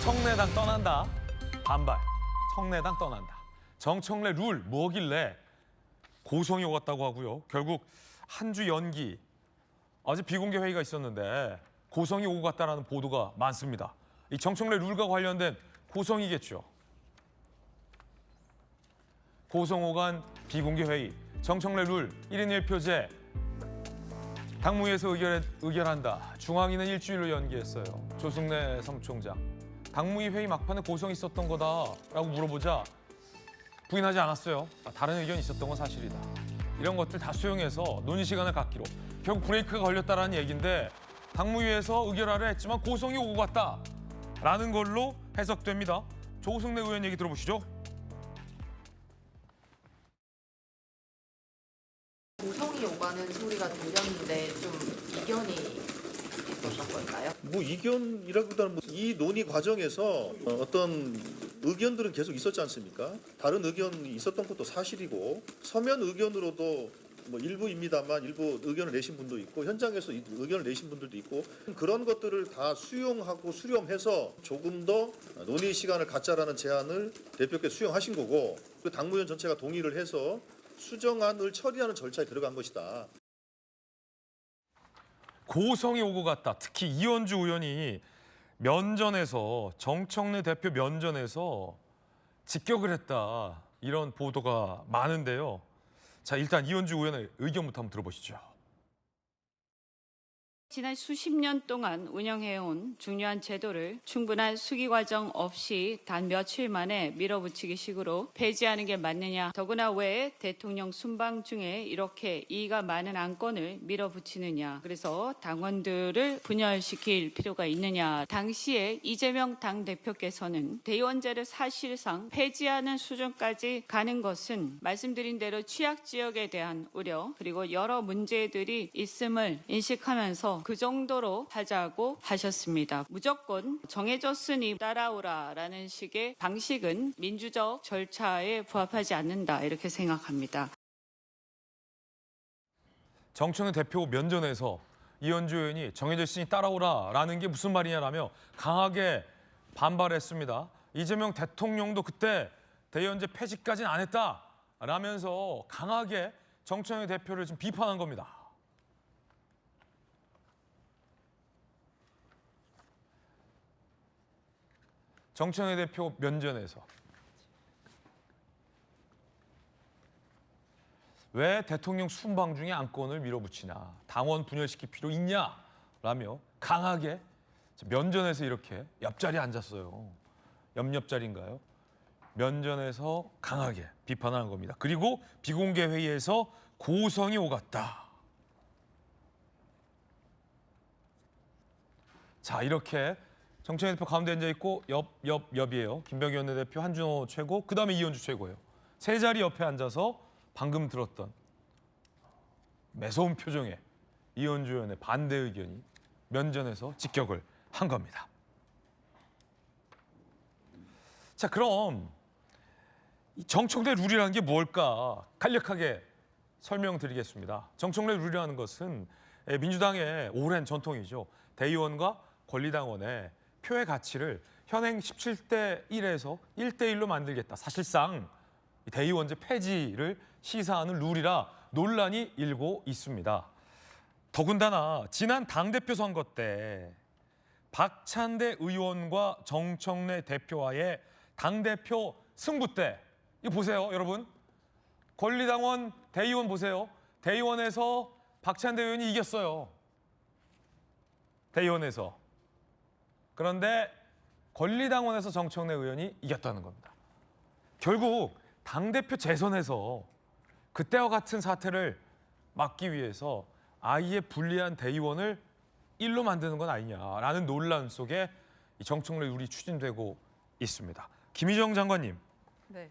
청래당 떠난다. 반발. 청래당 떠난다. 정청래 룰 뭐길래 고성이 오갔다고 하고요. 결국 한 주 연기. 어제 비공개 회의가 있었는데 고성이 오고 갔다라는 보도가 많습니다. 이 정청래 룰과 관련된 고성이겠죠. 고성 오간 비공개 회의. 정청래 룰 1인 1표제. 당무위에서 의결한다. 중앙위는 일주일로 연기했어요. 조승래 사무총장. 당무위 회의 막판에 고성이 있었던 거다라고 물어보자 부인하지 않았어요. 다른 의견이 있었던 건 사실이다. 이런 것들 다 수용해서 논의 시간을 갖기로. 결국 브레이크가 걸렸다라는 얘기인데 당무위에서 의결하려 했지만 고성이 오고 갔다라는 걸로 해석됩니다. 조승래 의원 얘기 들어보시죠. 고성이 오가는 소리가 들렸는데 좀 이견이 있었던 걸까요? 뭐 이견이라기보다는 이 논의 과정에서 어떤 의견들은 계속 있었지 않습니까? 다른 의견이 있었던 것도 사실이고 서면 의견으로도 뭐 일부입니다만 일부 의견을 내신 분도 있고 현장에서 의견을 내신 분들도 있고 그런 것들을 다 수용하고 수렴해서 조금 더 논의 시간을 갖자라는 제안을 대표께서 수용하신 거고 그 당무위원 전체가 동의를 해서 수정안을 처리하는 절차에 들어간 것이다. 고성이 오고 갔다. 특히 이현주 의원이 면전에서 정청래 대표 면전에서 직격을 했다. 이런 보도가 많은데요. 자, 일단 이현주 의원의 의견부터 한번 들어보시죠. 지난 수십 년 동안 운영해온 중요한 제도를 충분한 수기 과정 없이 단 며칠 만에 밀어붙이기 식으로 폐지하는 게 맞느냐. 더구나 왜 대통령 순방 중에 이렇게 이의가 많은 안건을 밀어붙이느냐. 그래서 당원들을 분열시킬 필요가 있느냐. 당시에 이재명 당대표께서는 대의원제를 사실상 폐지하는 수준까지 가는 것은 말씀드린 대로 취약지역에 대한 우려 그리고 여러 문제들이 있음을 인식하면서 그 정도로 하자고 하셨습니다. 무조건 정해졌으니 따라오라라는 식의 방식은 민주적 절차에 부합하지 않는다 이렇게 생각합니다. 정청래 대표 면전에서 이현주 의원이 정해졌으니 따라오라라는 게 무슨 말이냐라며 강하게 반발했습니다. 이재명 대통령도 그때 대의원제 폐지까지는 안 했다라면서 강하게 정청래 대표를 지금 비판한 겁니다. 정청래 대표 면전에서 왜 대통령 순방 중에 안건을 밀어붙이나 당원 분열시킬 필요 있냐라며 강하게 면전에서 이렇게 옆자리에 앉았어요. 옆자리인가요? 면전에서 강하게 비판하는 겁니다. 그리고 비공개 회의에서 고성이 오갔다. 자, 이렇게 정청래 대표 가운데 앉아 있고 옆이에요. 김병기 원내대표, 한준호 최고, 그다음에 이현주 최고예요. 세 자리 옆에 앉아서 방금 들었던 매서운 표정의 이현주 의원의 반대 의견이 면전에서 직격을 한 겁니다. 자, 그럼 이 정청래 룰이라는 게 뭘까 간략하게 설명드리겠습니다. 정청래 룰이라는 것은 민주당의 오랜 전통이죠. 대의원과 권리당원의 표의 가치를 현행 17대 1에서 1대 1로 만들겠다. 사실상 대의원제 폐지를 시사하는 룰이라 논란이 일고 있습니다. 더군다나 지난 당대표 선거 때 박찬대 의원과 정청래 대표와의 당대표 승부 때 이거 보세요, 여러분. 권리당원 대의원 보세요. 대의원에서 박찬대 의원이 이겼어요. 대의원에서. 그런데 권리당원에서 정청래 의원이 이겼다는 겁니다. 결국 당대표 재선에서 그때와 같은 사태를 막기 위해서 아예 불리한 대의원을 일로 만드는 건 아니냐라는 논란 속에 이 정청래 룰이 추진되고 있습니다. 김희정 장관님, 네.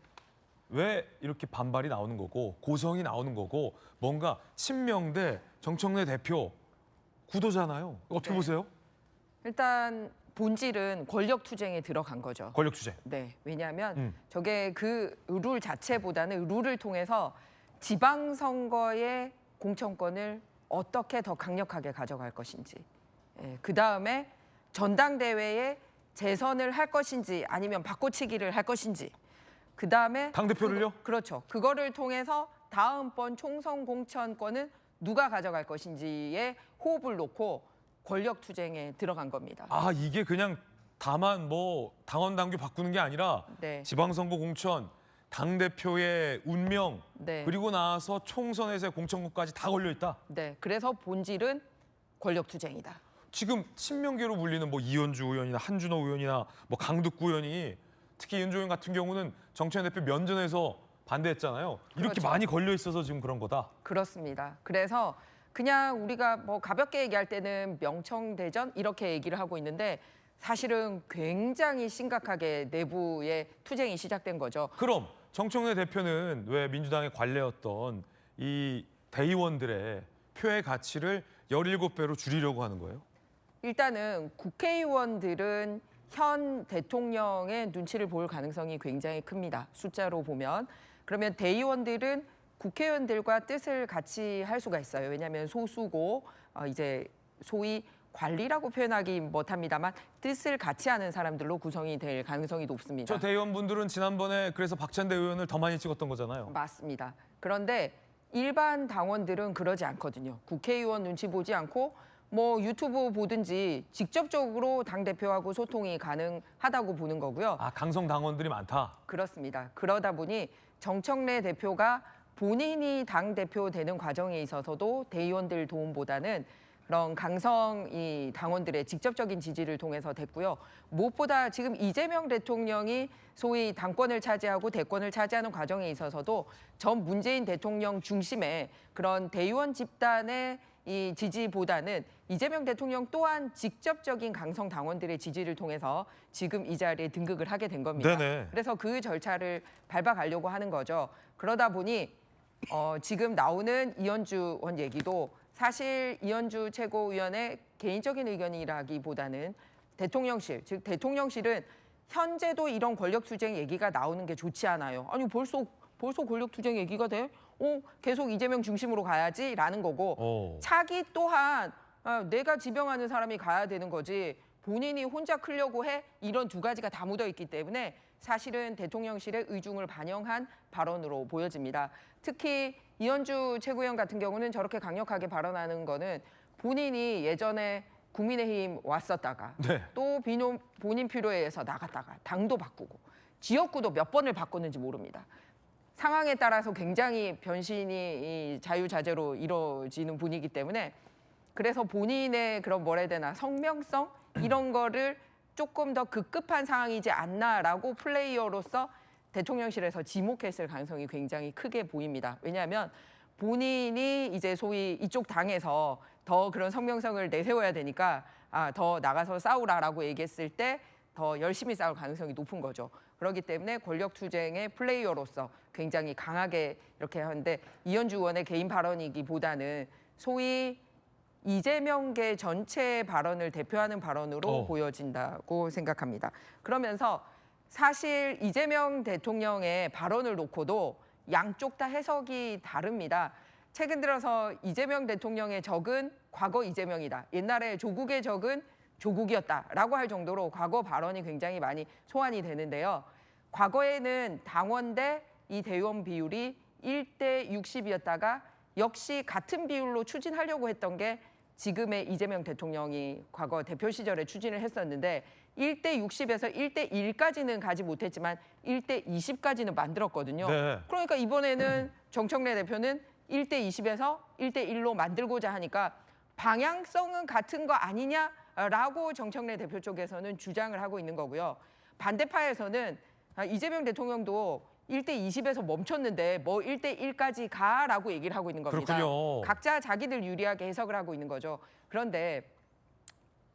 왜 이렇게 반발이 나오는 거고 고성이 나오는 거고 뭔가 친명대 정청래 대표 구도잖아요. 어떻게 네. 보세요? 일단 본질은 권력 투쟁에 들어간 거죠. 권력 투쟁. 네, 왜냐하면 저게 그 룰 자체보다는 룰을 통해서 지방선거의 공천권을 어떻게 더 강력하게 가져갈 것인지, 그 다음에 전당대회의 재선을 할 것인지 아니면 바꿔치기를 할 것인지 그다음에 당대표를요? 그렇죠. 그거를 통해서 다음번 총선 공천권은 누가 가져갈 것인지에 호흡을 놓고 권력 투쟁에 들어간 겁니다. 아, 이게 그냥 다만 뭐 당원 당규 바꾸는 게 아니라 네. 지방선거 공천, 당대표의 운명, 네. 그리고 나서 총선에서의 공천권까지 다 걸려 있다. 네. 그래서 본질은 권력 투쟁이다. 지금 친명계로 불리는 뭐 이현주 의원이나 한준호 의원이나 뭐 강득구 의원이 특히 이현주 의원 같은 경우는 정청래 대표 면전에서 반대했잖아요. 이렇게 그렇죠. 많이 걸려 있어서 지금 그런 거다. 그렇습니다. 그래서 그냥 우리가 뭐 가볍게 얘기할 때는 명청대전 이렇게 얘기를 하고 있는데 사실은 굉장히 심각하게 내부의 투쟁이 시작된 거죠. 그럼 정청래 대표는 왜 민주당의 관례였던 이 대의원들의 표의 가치를 17배로 줄이려고 하는 거예요? 일단은 국회의원들은 현 대통령의 눈치를 볼 가능성이 굉장히 큽니다. 숫자로 보면. 그러면 대의원들은 국회의원들과 뜻을 같이 할 수가 있어요. 왜냐하면 소수고 이제 소위 관리라고 표현하기 못합니다만 뜻을 같이 하는 사람들로 구성이 될 가능성이 높습니다. 저 대의원분들은 지난번에 그래서 박찬대 의원을 더 많이 찍었던 거잖아요. 맞습니다. 그런데 일반 당원들은 그러지 않거든요. 국회의원 눈치 보지 않고 뭐 유튜브 보든지 직접적으로 당대표하고 소통이 가능하다고 보는 거고요. 아, 강성 당원들이 많다. 그렇습니다. 그러다 보니 정청래 대표가 본인이 당대표 되는 과정에 있어서도 대의원들 도움보다는 그런 강성 이 당원들의 직접적인 지지를 통해서 됐고요. 무엇보다 지금 이재명 대통령이 소위 당권을 차지하고 대권을 차지하는 과정에 있어서도 전 문재인 대통령 중심의 그런 대의원 집단의 이 지지보다는 이재명 대통령 또한 직접적인 강성 당원들의 지지를 통해서 지금 이 자리에 등극을 하게 된 겁니다. 네네. 그래서 그 절차를 밟아가려고 하는 거죠. 그러다 보니 지금 나오는 이현주 의원 얘기도 사실 이현주 최고위원의 개인적인 의견이라기보다는 대통령실, 즉 대통령실은 현재도 이런 권력 투쟁 얘기가 나오는 게 좋지 않아요. 아니 벌써 권력 투쟁 얘기가 돼? 계속 이재명 중심으로 가야지라는 거고 차기 또한 내가 지명하는 사람이 가야 되는 거지 본인이 혼자 크려고 해? 이런 두 가지가 다 묻어 있기 때문에 사실은 대통령실의 의중을 반영한 발언으로 보여집니다. 특히 이현주 최고위원 같은 경우는 저렇게 강력하게 발언하는 거는 본인이 예전에 국민의힘 왔었다가 네. 또 본인 필요에 의해서 나갔다가 당도 바꾸고 지역구도 몇 번을 바꿨는지 모릅니다. 상황에 따라서 굉장히 변신이 자유자재로 이루어지는 분이기 때문에 그래서 본인의 그런 뭐라 해야 되나 성명성 이런 거를 조금 더 급급한 상황이지 않나라고 플레이어로서 대통령실에서 지목했을 가능성이 굉장히 크게 보입니다. 왜냐하면 본인이 이제 소위 이쪽 당에서 더 그런 성명성을 내세워야 되니까 더 나가서 싸우라라고 얘기했을 때 더 열심히 싸울 가능성이 높은 거죠. 그렇기 때문에 권력 투쟁의 플레이어로서 굉장히 강하게 이렇게 하는데 이현주 의원의 개인 발언이기보다는 소위 이재명계 전체 발언을 대표하는 발언으로 보여진다고 생각합니다. 그러면서 사실 이재명 대통령의 발언을 놓고도 양쪽 다 해석이 다릅니다. 최근 들어서 이재명 대통령의 적은 과거 이재명이다. 옛날에 조국의 적은 조국이었다라고 할 정도로 과거 발언이 굉장히 많이 소환이 되는데요. 과거에는 당원 대 이 대의원 비율이 1대 60이었다가 역시 같은 비율로 추진하려고 했던 게 지금의 이재명 대통령이 과거 대표 시절에 추진을 했었는데 1대 60에서 1대 1까지는 가지 못했지만 1대 20까지는 만들었거든요. 네. 그러니까 이번에는 정청래 대표는 1대 20에서 1대 1로 만들고자 하니까 방향성은 같은 거 아니냐라고 정청래 대표 쪽에서는 주장을 하고 있는 거고요. 반대파에서는 이재명 대통령도 1대 20에서 멈췄는데 뭐 1대 1까지 가라고 얘기를 하고 있는 겁니다. 그렇군요. 각자 자기들 유리하게 해석을 하고 있는 거죠. 그런데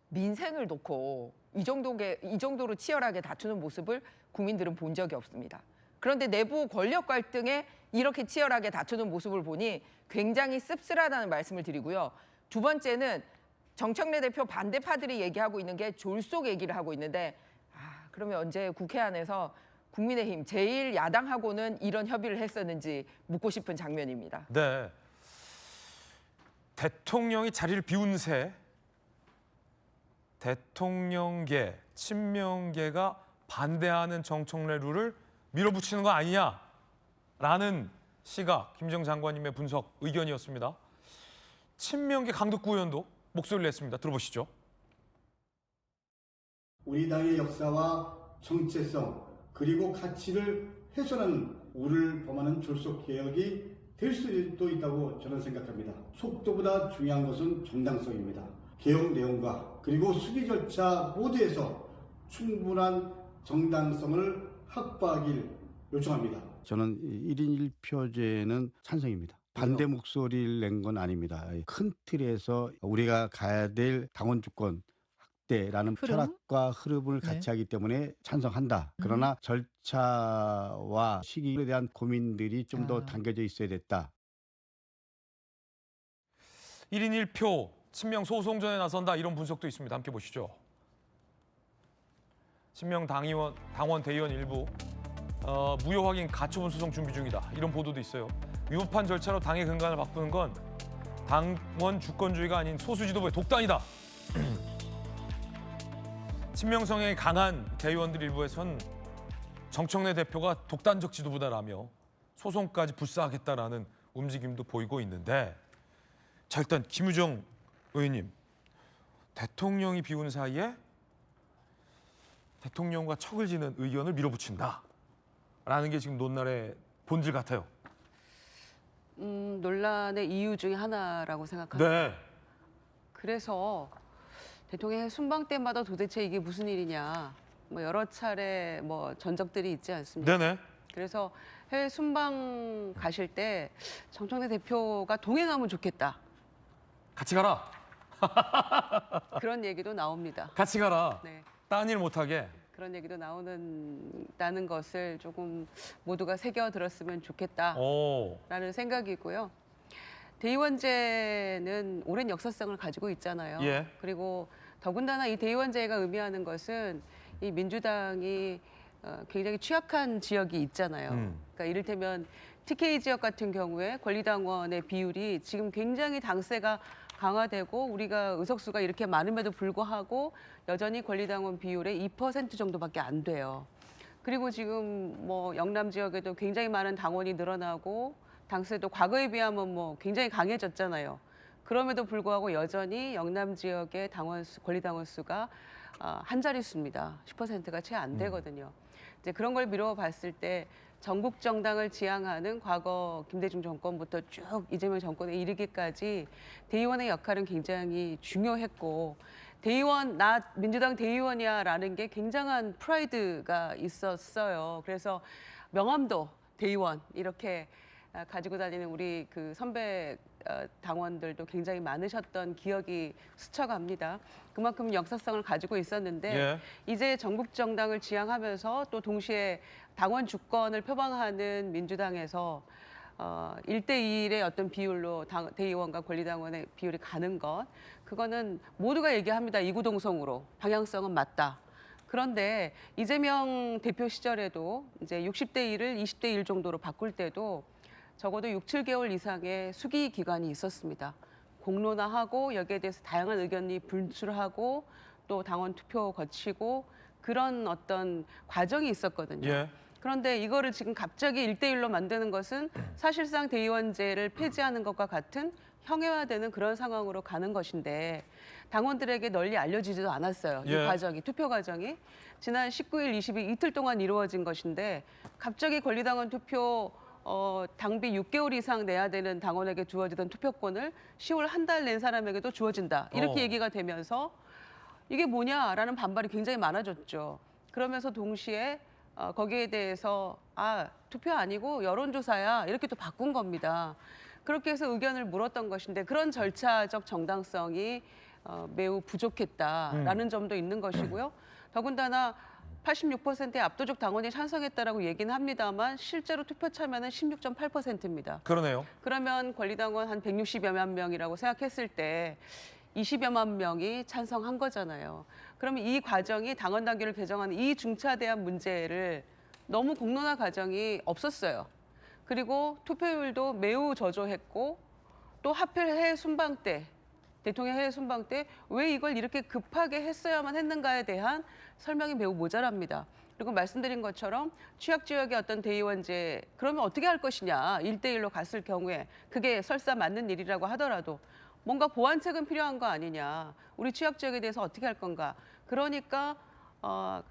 민생을 놓고 이 정도로 치열하게 다투는 모습을 국민들은 본 적이 없습니다. 그런데 내부 권력 갈등에 이렇게 치열하게 다투는 모습을 보니 굉장히 씁쓸하다는 말씀을 드리고요. 두 번째는 정청래 대표 반대파들이 얘기하고 있는 게 졸속 얘기를 하고 있는데 그러면 언제 국회 안에서 국민의힘 제1야당하고는 이런 협의를 했었는지 묻고 싶은 장면입니다. 네. 대통령이 자리를 비운 새 대통령계, 친명계가 반대하는 정청래 룰을 밀어붙이는 거 아니냐라는 시각, 김정 장관님의 분석, 의견이었습니다. 친명계 강덕구 의원도 목소리를 냈습니다. 들어보시죠. 우리 당의 역사와 정체성 그리고 가치를 훼손하는 우를 범하는 졸속 개혁이 될 수도 있다고 저는 생각합니다. 속도보다 중요한 것은 정당성입니다. 개혁 내용과 그리고 수기 절차 모두에서 충분한 정당성을 확보하길 요청합니다. 저는 1인 1표제는 찬성입니다. 반대 목소리를 낸 건 아닙니다. 큰 틀에서 우리가 가야 될 당원 주권 확대라는 철학과 흐름을 같이 하기 때문에 찬성한다. 그러나 절차와 시기에 대한 고민들이 좀 더 당겨져 있어야 됐다. 1인 1표, 친명 소송전에 나선다 이런 분석도 있습니다. 함께 보시죠. 친명 당원 대의원 일부 무효 확인 가처분 소송 준비 중이다. 이런 보도도 있어요. 위법한 절차로 당의 근간을 바꾸는 건 당원 주권주의가 아닌 소수 지도부의 독단이다. 친명 성향이 강한 대의원들 일부에선 정청래 대표가 독단적 지도부다라며 소송까지 불사하겠다라는 움직임도 보이고 있는데, 자, 일단 김유정 의원님, 대통령이 비운 사이에 대통령과 척을 지는 의견을 밀어붙인다라는 게 지금 논란의 본질 같아요. 논란의 이유 중에 하나라고 생각합니다. 네. 그래서 대통령의 순방 때마다 도대체 이게 무슨 일이냐, 뭐 여러 차례 뭐 전적들이 있지 않습니까? 네네. 그래서 해외 순방 가실 때 정청래 대표가 동행하면 좋겠다, 같이 가라. 그런 얘기도 나옵니다. 같이 가라. 네. 딴 일 못하게. 그런 얘기도 나오는다는 것을 조금 모두가 새겨 들었으면 좋겠다라는 오. 생각이고요. 대의원제는 오랜 역사성을 가지고 있잖아요. 예. 그리고 더군다나 이 대의원제가 의미하는 것은 이 민주당이 굉장히 취약한 지역이 있잖아요. 그러니까 이를테면 TK 지역 같은 경우에 권리당원의 비율이 지금 굉장히 당세가 강화되고 우리가 의석수가 이렇게 많음에도 불구하고 여전히 권리당원 비율의 2% 정도밖에 안 돼요. 그리고 지금 뭐 영남 지역에도 굉장히 많은 당원이 늘어나고 당세도 과거에 비하면 뭐 굉장히 강해졌잖아요. 그럼에도 불구하고 여전히 영남 지역의 권리당원 수가 한 자릿수입니다. 10%가 채 안 되거든요. 이제 그런 걸 미뤄봤을 때 전국 정당을 지향하는 과거 김대중 정권부터 쭉 이재명 정권에 이르기까지 대의원의 역할은 굉장히 중요했고, 대의원, 나 민주당 대의원이야라는 게 굉장한 프라이드가 있었어요. 그래서 명함도 대의원 이렇게 가지고 다니는 우리 그 선배 당원들도 굉장히 많으셨던 기억이 스쳐갑니다. 그만큼 역사성을 가지고 있었는데 예. 이제 전국 정당을 지향하면서 또 동시에 당원 주권을 표방하는 민주당에서 1대1의 어떤 비율로 대의원과 권리당원의 비율이 가는 것, 그거는 모두가 얘기합니다. 이구동성으로 방향성은 맞다. 그런데 이재명 대표 시절에도 이제 60대 1을 20대 1 정도로 바꿀 때도 적어도 6, 7개월 이상의 수기 기간이 있었습니다. 공론화하고 여기에 대해서 다양한 의견이 분출하고 또 당원 투표 거치고 그런 어떤 과정이 있었거든요. 예. 그런데 이거를 지금 갑자기 1대1로 만드는 것은 사실상 대의원제를 폐지하는 것과 같은 형해화되는 그런 상황으로 가는 것인데, 당원들에게 널리 알려지지도 않았어요. 이 예. 과정이, 투표 과정이. 지난 19일, 20일 이틀 동안 이루어진 것인데 갑자기 권리당원 투표 당비 6개월 이상 내야 되는 당원에게 주어지던 투표권을 10월 한 달 낸 사람에게도 주어진다. 이렇게 얘기가 되면서 이게 뭐냐라는 반발이 굉장히 많아졌죠. 그러면서 동시에 거기에 대해서 투표 아니고 여론조사야 이렇게 또 바꾼 겁니다. 그렇게 해서 의견을 물었던 것인데 그런 절차적 정당성이 매우 부족했다라는 점도 있는 것이고요. 더군다나 86%의 압도적 당원이 찬성했다라고 얘기는 합니다만 실제로 투표 참여는 16.8%입니다. 그러네요. 그러면 권리당원 한 160여만 명이라고 생각했을 때 20여만 명이 찬성한 거잖아요. 그러면 이 과정이 당원 당규를 개정하는 이 중차대한 문제를 너무 공론화 과정이 없었어요. 그리고 투표율도 매우 저조했고 또 하필 해외 순방 때 대통령 해외 순방 때 왜 이걸 이렇게 급하게 했어야만 했는가에 대한 설명이 매우 모자랍니다. 그리고 말씀드린 것처럼 취약 지역의 어떤 대의원제 그러면 어떻게 할 것이냐 1대1로 갔을 경우에 그게 설사 맞는 일이라고 하더라도 뭔가 보완책은 필요한 거 아니냐. 우리 취약 지역에 대해서 어떻게 할 건가. 그러니까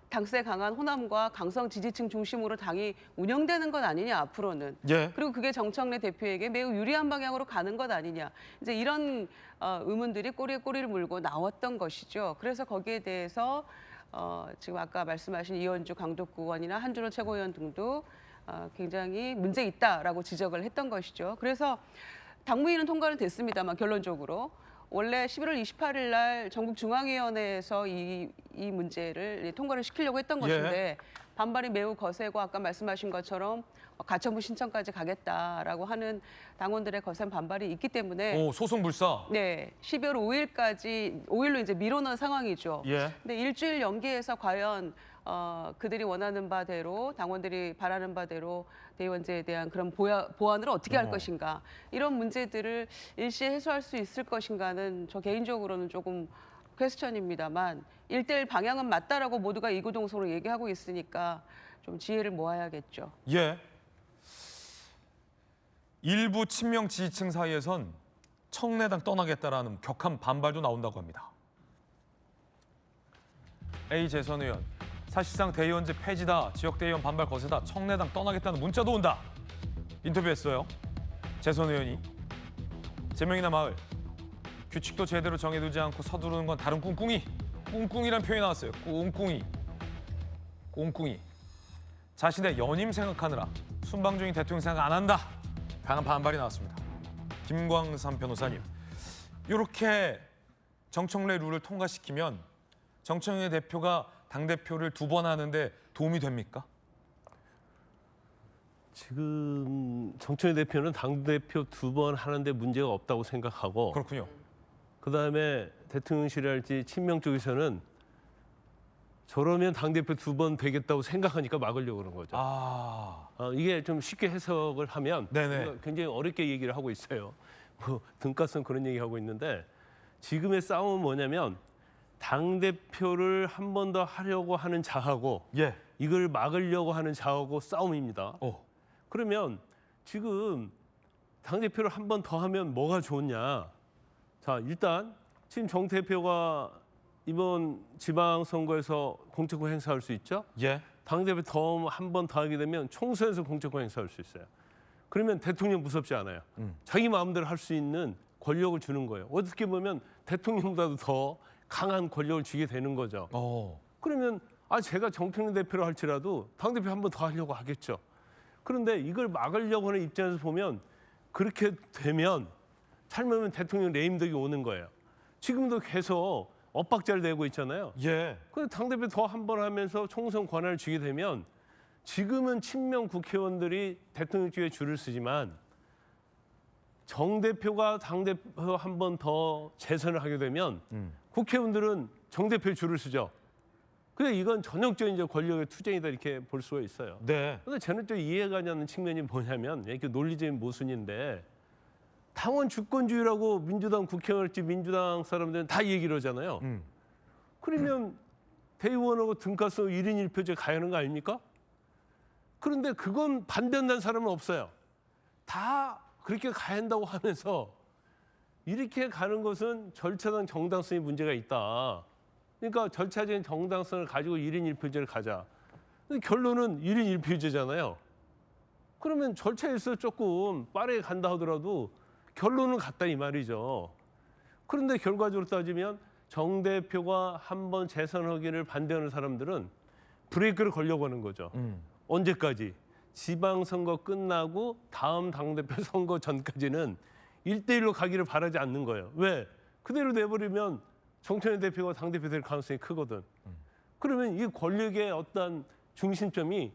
당세 강한 호남과 강성 지지층 중심으로 당이 운영되는 것 아니냐 앞으로는. 예. 그리고 그게 정청래 대표에게 매우 유리한 방향으로 가는 것 아니냐. 이제 이런 의문들이 꼬리에 꼬리를 물고 나왔던 것이죠. 그래서 거기에 대해서 지금 아까 말씀하신 이현주 강덕구 의원이나 한준호 최고위원 등도 굉장히 문제 있다라고 지적을 했던 것이죠. 그래서 당무위는 통과는 됐습니다만 결론적으로 원래 11월 28일 날 전국중앙위원회에서 이 문제를 통과를 시키려고 했던 것인데 반발이 매우 거세고 아까 말씀하신 것처럼 가처분 신청까지 가겠다라고 하는 당원들의 거센 반발이 있기 때문에 오, 소송 불사. 네, 12월 5일로 이제 미뤄놓은 상황이죠. 예. 근데 일주일 연기해서 과연 그들이 원하는 바대로 당원들이 바라는 바대로 대의원제에 대한 그런 보완을 어떻게 할 것인가 이런 문제들을 일시에 해소할 수 있을 것인가는 저 개인적으로는 조금 퀘스천입니다만 1대1 방향은 맞다라고 모두가 이구동성으로 얘기하고 있으니까 좀 지혜를 모아야겠죠. 예. 일부 친명 지지층 사이에선 청래당 떠나겠다라는 격한 반발도 나온다고 합니다. A 재선 의원, 사실상 대의원제 폐지다, 지역 대의원 반발 거세다, 청래당 떠나겠다는 문자도 온다. 인터뷰했어요. 재선 의원이 제명이나 마을, 규칙도 제대로 정해두지 않고 서두르는 건 다른 꿍꿍이. 꿍꿍이란 표현이 나왔어요. 꿍꿍이. 꿍꿍이. 자신의 연임 생각하느라 순방 중인 대통령 생각 안 한다. 강한 반발이 나왔습니다. 김광삼 변호사님, 이렇게 정청래 룰을 통과시키면 정청래 대표가 당대표를 2번 하는데 도움이 됩니까? 지금 정청래 대표는 당대표 2번 하는데 문제가 없다고 생각하고 그렇군요. 그다음에 대통령실이랄지 친명 쪽에서는 저러면 당대표 2번 되겠다고 생각하니까 막으려고 그런 거죠. 이게 좀 쉽게 해석을 하면 네네. 굉장히 어렵게 얘기를 하고 있어요. 뭐 등가성 그런 얘기하고 있는데 지금의 싸움은 뭐냐면 당대표를 한 번 더 하려고 하는 자하고 예. 이걸 막으려고 하는 자하고 싸움입니다. 그러면 지금 당대표를 한 번 더 하면 뭐가 좋냐. 자, 일단 지금 정 대표가 이번 지방선거에서 공천권 행사할 수 있죠. 예. 당대표 한 번 더 하게 되면 총선에서 공천권 행사할 수 있어요. 그러면 대통령 무섭지 않아요. 자기 마음대로 할 수 있는 권력을 주는 거예요. 어떻게 보면 대통령보다도 더 강한 권력을 주게 되는 거죠. 그러면 제가 정청래 대표로 할지라도 당대표 한 번 더 하려고 하겠죠. 그런데 이걸 막으려고 하는 입장에서 보면 그렇게 되면 잘못하면 대통령 레임덕이 오는 거예요. 지금도 계속 엇박자를 내고 있잖아요. 예. 그 당대표 더 한 번 하면서 총선 권한을 주게 되면 지금은 친명 국회의원들이 대통령 쪽에 줄을 서지만 정 대표가 당대표 한 번 더 재선을 하게 되면 국회의원들은 정 대표의 줄을 서죠. 근데 이건 전형적인 이제 권력의 투쟁이다 이렇게 볼 수가 있어요. 네. 근데 저는 좀 이해가 안 가는 측면이 뭐냐면 이렇게 논리적인 모순인데 당원 주권주의라고 민주당 국회의원일지 민주당 사람들은 다 얘기를 하잖아요. 그러면 대의원하고 등가서 1인 1표제 가야 하는 거 아닙니까? 그런데 그건 반대한다는 사람은 없어요. 다 그렇게 가야 한다고 하면서 이렇게 가는 것은 절차상 정당성이 문제가 있다. 그러니까 절차적인 정당성을 가지고 1인 1표제를 가자. 근데 결론은 1인 1표제잖아요. 그러면 절차에서 조금 빠르게 간다 하더라도 결론은 같다 이 말이죠. 그런데 결과적으로 따지면 정 대표가 한번 재선하기를 반대하는 사람들은 브레이크를 걸려고 하는 거죠. 언제까지? 지방선거 끝나고 다음 당대표 선거 전까지는 1대1로 가기를 바라지 않는 거예요. 왜? 그대로 내버리면 정청래 대표가 당대표 될 가능성이 크거든. 그러면 이 권력의 어떤 중심축이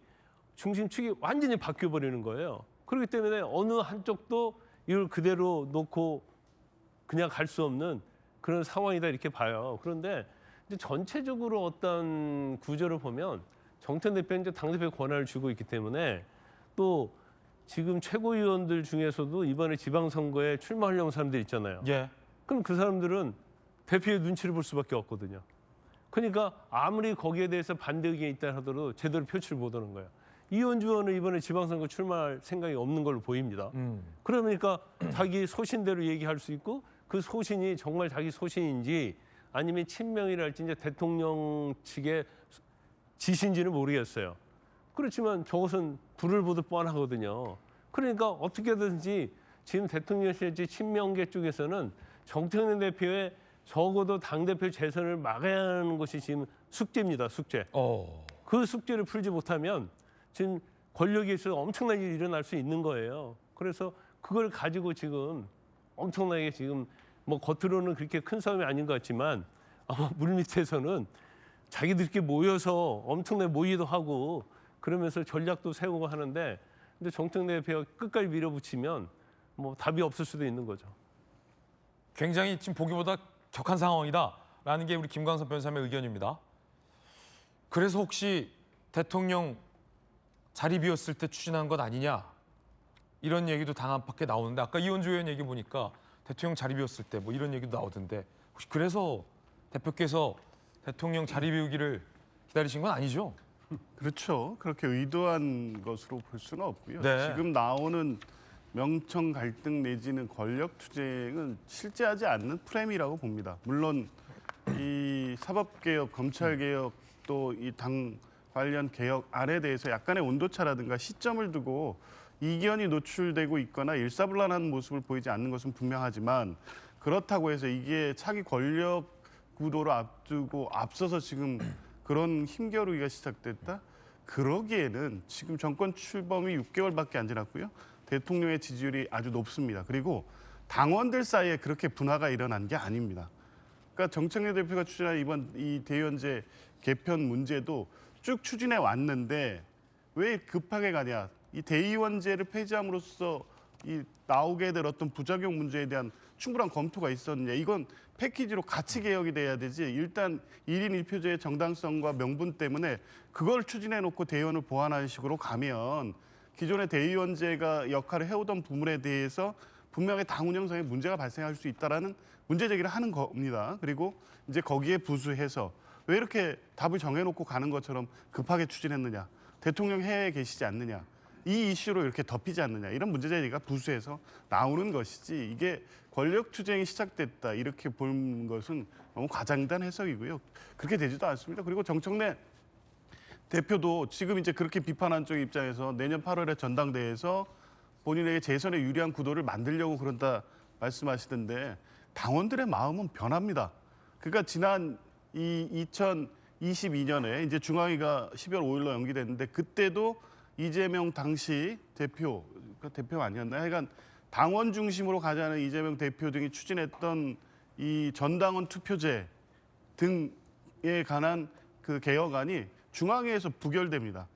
완전히 바뀌어버리는 거예요. 그렇기 때문에 어느 한쪽도 이걸 그대로 놓고 그냥 갈 수 없는 그런 상황이다 이렇게 봐요. 그런데 이제 전체적으로 어떤 구조를 보면 정청래 대표는 이제 당대표 권한을 주고 있기 때문에 또 지금 최고위원들 중에서도 이번에 지방선거에 출마하려는 사람들 있잖아요. 예. 그럼 그 사람들은 대표의 눈치를 볼 수밖에 없거든요. 그러니까 아무리 거기에 대해서 반대 의견이 있다 하더라도 제대로 표출을 못하는 거예요. 이현주 의원은 이번에 지방선거 출마할 생각이 없는 걸로 보입니다. 그러니까 자기 소신대로 얘기할 수 있고 그 소신이 정말 자기 소신인지 아니면 친명이랄지 이제 대통령 측의 지시인지는 모르겠어요. 그렇지만 저것은 불을 보듯 뻔하거든요. 그러니까 어떻게든지 지금 대통령실지 친명계 쪽에서는 정청래 대표의 적어도 당대표 재선을 막아야 하는 것이 지금 숙제입니다. 숙제. 그 숙제를 풀지 못하면 지금 권력에 있어서 엄청난 일이 일어날 수 있는 거예요. 그래서 그걸 가지고 지금 엄청나게 지금 뭐 겉으로는 그렇게 큰 싸움이 아닌 것 같지만 아마 물밑에서는 자기들끼리 모여서 엄청나게 모의도 하고 그러면서 전략도 세우고 하는데 근데 정청래 대표가 끝까지 밀어붙이면 뭐 답이 없을 수도 있는 거죠. 굉장히 지금 보기보다 격한 상황이다라는 게 우리 김광선 변호사의 의견입니다. 그래서 혹시 대통령 자리 비었을 때 추진한 것 아니냐 이런 얘기도 당 안팎에 나오는데 아까 이현주 의원 얘기 보니까 대통령 자리 비었을 때 뭐 이런 얘기도 나오던데 혹시 그래서 대표께서 대통령 자리 비우기를 기다리신 건 아니죠? 그렇죠. 그렇게 의도한 것으로 볼 수는 없고요. 네. 지금 나오는 명청 갈등 내지는 권력 투쟁은 실제하지 않는 프레임이라고 봅니다. 물론 이 사법개혁, 검찰개혁 또 이 당 관련 개혁 안에 대해서 약간의 온도차라든가 시점을 두고 이견이 노출되고 있거나 일사불란한 모습을 보이지 않는 것은 분명하지만 그렇다고 해서 이게 차기 권력 구도를 앞두고 앞서서 지금 그런 힘겨루기가 시작됐다? 그러기에는 지금 정권 출범이 6개월밖에 안 지났고요. 대통령의 지지율이 아주 높습니다. 그리고 당원들 사이에 그렇게 분화가 일어난 게 아닙니다. 그러니까 정청래 대표가 추진한 이번 이 대의원제 개편 문제도 쭉 추진해 왔는데 왜 급하게 가냐? 이 대의원제를 폐지함으로써 이 나오게 될 어떤 부작용 문제에 대한 충분한 검토가 있었느냐? 이건 패키지로 같이 개혁이 돼야 되지. 일단 1인 1표제의 정당성과 명분 때문에 그걸 추진해 놓고 대의원을 보완하는 식으로 가면 기존의 대의원제가 역할을 해오던 부분에 대해서 분명히 당 운영상에 문제가 발생할 수 있다라는 문제 제기를 하는 겁니다. 그리고 이제 거기에 부수해서 왜 이렇게 답을 정해놓고 가는 것처럼 급하게 추진했느냐. 대통령 해외에 계시지 않느냐. 이 이슈로 이렇게 덮이지 않느냐. 이런 문제 제기가 부수해서 나오는 것이지 이게 권력 투쟁이 시작됐다. 이렇게 보는 것은 너무 과장된 해석이고요. 그렇게 되지도 않습니다. 그리고 정청래 대표도 지금 이제 그렇게 비판한 쪽 입장에서 내년 8월에 전당대회에서 본인에게 재선에 유리한 구도를 만들려고 그런다 말씀하시던데 당원들의 마음은 변합니다. 그러니까 지난 2022년에 이제 중앙위가 12월 5일로 연기됐는데 그때도 이재명 당시 대표 아니었나요? 하여간 당원 중심으로 가자는 이재명 대표 등이 추진했던 이 전당원 투표제 등에 관한 그 개혁안이 중앙위에서 부결됩니다.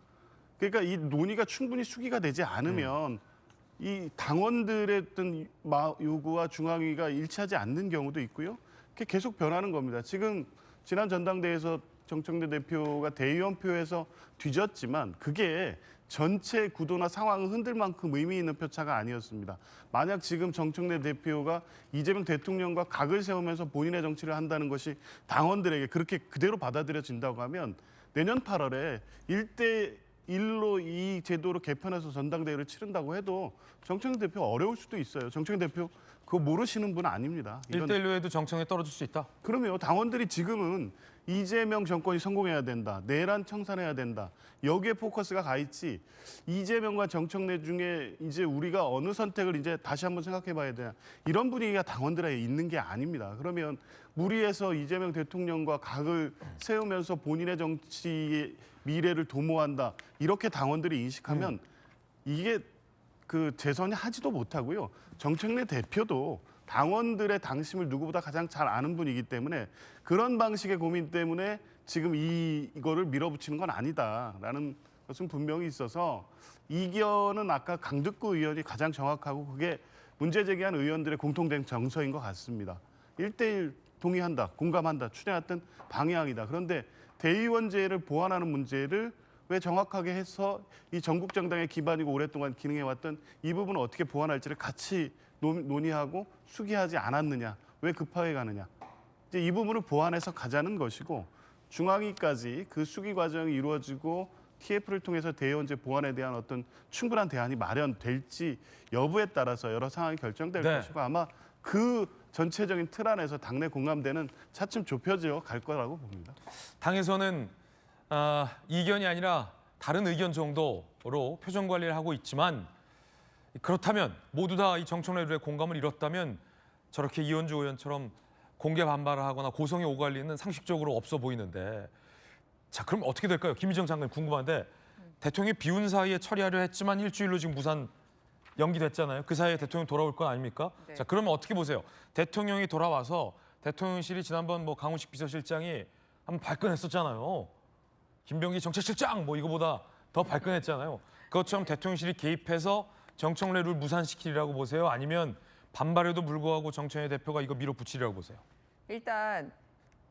그러니까 이 논의가 충분히 수기가 되지 않으면 이 당원들의 어떤 요구와 중앙위가 일치하지 않는 경우도 있고요. 그게 계속 변하는 겁니다. 지금 지난 전당대회에서 정청래 대표가 대의원표에서 뒤졌지만 그게 전체 구도나 상황을 흔들 만큼 의미 있는 표차가 아니었습니다. 만약 지금 정청래 대표가 이재명 대통령과 각을 세우면서 본인의 정치를 한다는 것이 당원들에게 그렇게 그대로 받아들여진다고 하면 내년 8월에 1대1로 이 제도로 개편해서 전당대회를 치른다고 해도 정청래 대표 어려울 수도 있어요. 정청래 대표 그거 모르시는 분 아닙니다. 1대1로 해도 정청에 떨어질 수 있다. 그러면 당원들이 지금은 이재명 정권이 성공해야 된다. 내란 청산해야 된다. 여기에 포커스가 가 있지. 이재명과 정청래 중에 이제 우리가 어느 선택을 이제 다시 한번 생각해 봐야 되나. 이런 분위기가 당원들에 있는 게 아닙니다. 그러면 무리해서 이재명 대통령과 각을 세우면서 본인의 정치의 미래를 도모한다. 이렇게 당원들이 인식하면 이게 그 재선이 하지도 못하고요. 정청래 대표도 당원들의 당심을 누구보다 가장 잘 아는 분이기 때문에 그런 방식의 고민 때문에 지금 이거를 밀어붙이는 건 아니다라는 것은 분명히 있어서 이견은 아까 강득구 의원이 가장 정확하고 그게 문제 제기한 의원들의 공통된 정서인 것 같습니다. 1대1 동의한다, 공감한다, 추진했던 방향이다. 그런데 대의원제를 보완하는 문제를 왜 정확하게 해서 이 전국 정당의 기반이고 오랫동안 기능해왔던 이 부분을 어떻게 보완할지를 같이 논의하고 수기하지 않았느냐. 왜 급하게 가느냐. 이제 이 부분을 보완해서 가자는 것이고 중앙위까지 그 수기 과정이 이루어지고 TF를 통해서 대의원제 보완에 대한 어떤 충분한 대안이 마련될지 여부에 따라서 여러 상황이 결정될 네. 것이고 아마 그 전체적인 틀 안에서 당내 공감대는 차츰 좁혀져 갈 거라고 봅니다. 당에서는 이견이 아니라 다른 의견 정도로 표정 관리를 하고 있지만 그렇다면 모두 다 이 정청래 룰의 공감을 잃었다면 저렇게 이현주 의원처럼 공개 반발을 하거나 고성에 오갈 리는 상식적으로 없어 보이는데 자 그럼 어떻게 될까요? 김희정 장관님 궁금한데 대통령이 비운 사이에 처리하려 했지만 일주일로 지금 무산 연기됐잖아요. 그 사이에 대통령 돌아올 건 아닙니까? 네. 자 그러면 어떻게 보세요? 대통령이 돌아와서 대통령실이 지난번 뭐 강훈식 비서실장이 한번 발끈했었잖아요. 김병기 정책실장 뭐 이거보다 더 발끈했잖아요. 그것처럼 대통령실이 개입해서 정청래 룰 무산시키리라고 보세요? 아니면 반발에도 불구하고 정청래 대표가 이거 밀어붙이리라고 보세요? 일단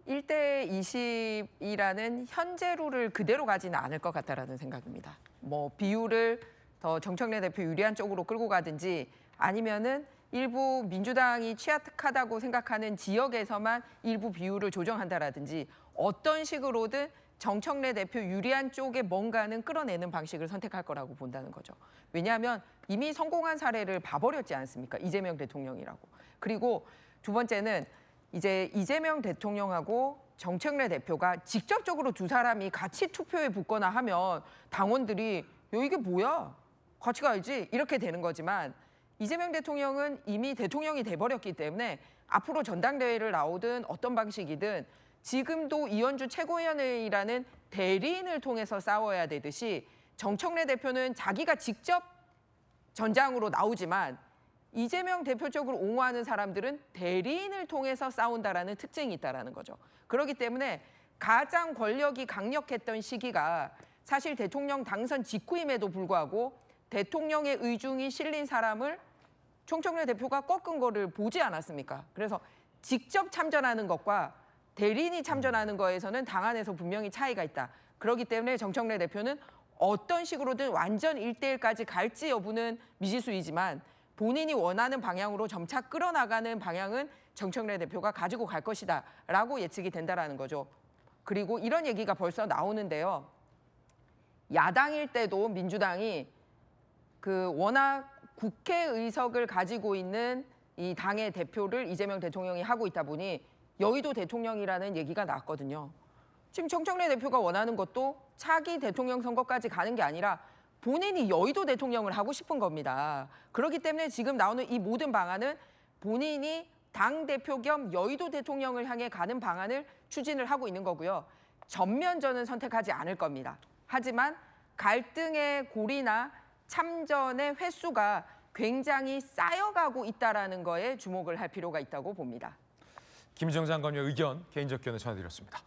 1대 20이라는 현재 룰을 그대로 가지는 않을 것 같다라는 생각입니다. 뭐 비율을 더 정청래 대표 유리한 쪽으로 끌고 가든지 아니면은 일부 민주당이 취약하다고 생각하는 지역에서만 일부 비율을 조정한다라든지 어떤 식으로든 정청래 대표 유리한 쪽에 뭔가는 끌어내는 방식을 선택할 거라고 본다는 거죠. 왜냐하면 이미 성공한 사례를 봐버렸지 않습니까? 이재명 대통령이라고. 그리고 두 번째는 이제 이재명 대통령하고 정청래 대표가 직접적으로 두 사람이 같이 투표에 붙거나 하면 당원들이 야, 이게 뭐야? 같이 가야지 이렇게 되는 거지만 이재명 대통령은 이미 대통령이 돼버렸기 때문에 앞으로 전당대회를 나오든 어떤 방식이든 지금도 이현주 최고위원이라는 대리인을 통해서 싸워야 되듯이 정청래 대표는 자기가 직접 전장으로 나오지만 이재명 대표 쪽으로 옹호하는 사람들은 대리인을 통해서 싸운다라는 특징이 있다라는 거죠. 그렇기 때문에 가장 권력이 강력했던 시기가 사실 대통령 당선 직후임에도 불구하고 대통령의 의중이 실린 사람을 정청래 대표가 꺾은 거를 보지 않았습니까? 그래서 직접 참전하는 것과 대리인이 참전하는 거에서는 당 안에서 분명히 차이가 있다. 그렇기 때문에 정청래 대표는 어떤 식으로든 완전 1대1까지 갈지 여부는 미지수이지만 본인이 원하는 방향으로 점차 끌어나가는 방향은 정청래 대표가 가지고 갈 것이다 라고 예측이 된다라는 거죠. 그리고 이런 얘기가 벌써 나오는데요. 야당일 때도 민주당이 그 워낙 국회의석을 가지고 있는 이 당의 대표를 이재명 대통령이 하고 있다 보니 여의도 대통령이라는 얘기가 나왔거든요. 지금 정청래 대표가 원하는 것도 차기 대통령 선거까지 가는 게 아니라 본인이 여의도 대통령을 하고 싶은 겁니다. 그렇기 때문에 지금 나오는 이 모든 방안은 본인이 당대표 겸 여의도 대통령을 향해 가는 방안을 추진을 하고 있는 거고요. 전면전은 선택하지 않을 겁니다. 하지만 갈등의 골이나 참전의 횟수가 굉장히 쌓여가고 있다는 거에 주목을 할 필요가 있다고 봅니다. 김희정 장관의 의견, 개인적 견해 전해드렸습니다.